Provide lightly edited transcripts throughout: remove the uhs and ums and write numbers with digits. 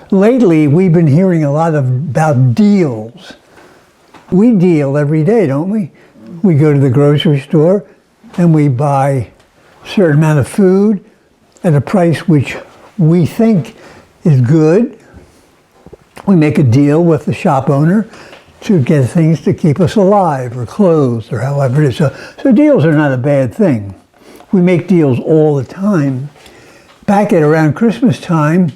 Lately, we've been hearing a lot about deals. We deal every day, don't we? We go to the grocery store and we buy a certain amount of food at a price which we think is good. We make a deal with the shop owner to get things to keep us alive, or clothes, or however it is. So deals are not a bad thing. We make deals all the time. Back at around Christmas time,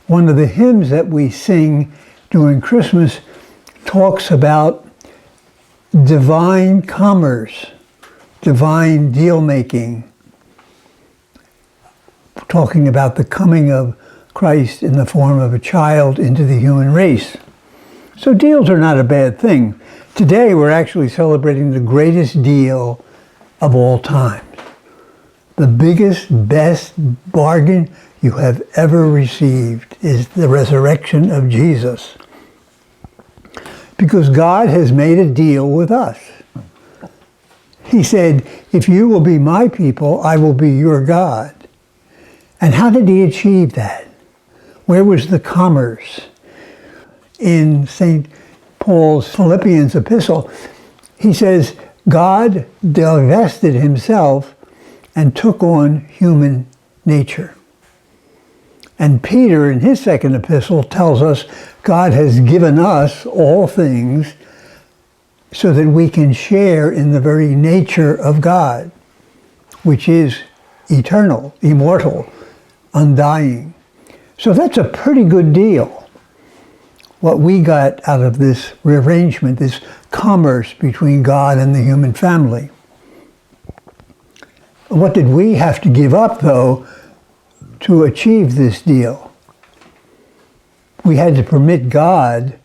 one of the hymns that we sing during Christmas talks about divine commerce, divine deal making, talking about the coming of Christ in the form of a child into the human race. So deals are not a bad thing. Today we're actually celebrating the greatest deal of all time. The biggest, best bargain you have ever received is the resurrection of Jesus. Because God has made a deal with us. He said, if you will be my people, I will be your God. And how did he achieve that? Where was the commerce? In St. Paul's Philippians epistle, he says, God divested himself and took on human nature. And Peter, in his second epistle, tells us God has given us all things so that we can share in the very nature of God, which is eternal, immortal, undying. So that's a pretty good deal. What we got out of this rearrangement, this commerce between God and the human family. What did we have to give up, though, to achieve this deal? We had to permit God,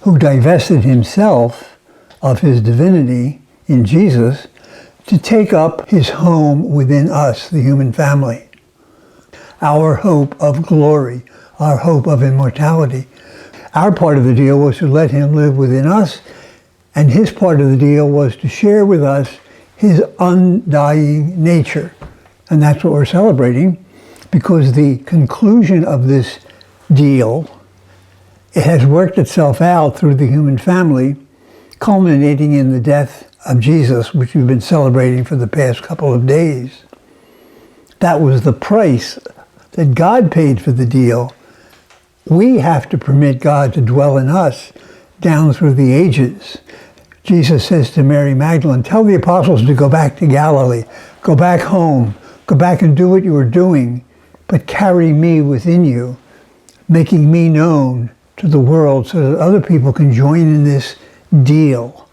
who divested himself of his divinity in Jesus, to take up his home within us, the human family. Our hope of glory, our hope of immortality. Our part of the deal was to let him live within us, and his part of the deal was to share with us his undying nature. And that's what we're celebrating, because the conclusion of this deal, it has worked itself out through the human family, culminating in the death of Jesus, which we've been celebrating for the past couple of days. That was the price that God paid for the deal. We have to permit God to dwell in us down through the ages. Jesus says to Mary Magdalene, tell the apostles to go back to Galilee, go back home, go back and do what you were doing, but carry me within you, making me known to the world so that other people can join in this deal.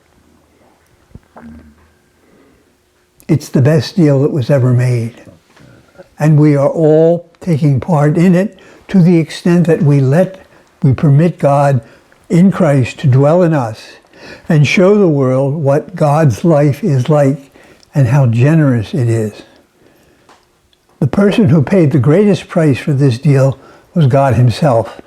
It's the best deal that was ever made. And we are all taking part in it to the extent that we permit God in Christ to dwell in us and show the world what God's life is like and how generous it is. The person who paid the greatest price for this deal was God himself,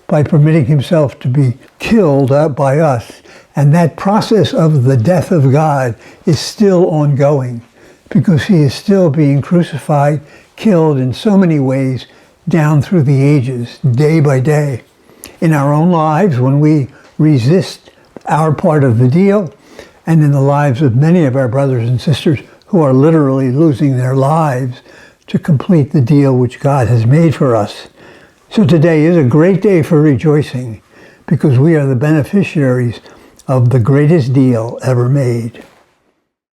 by permitting himself to be killed by us. And that process of the death of God is still ongoing, because he is still being crucified, killed in so many ways down through the ages, day by day. In our own lives, when we resist our part of the deal, and in the lives of many of our brothers and sisters who are literally losing their lives to complete the deal which God has made for us. So today is a great day for rejoicing, because we are the beneficiaries of the greatest deal ever made.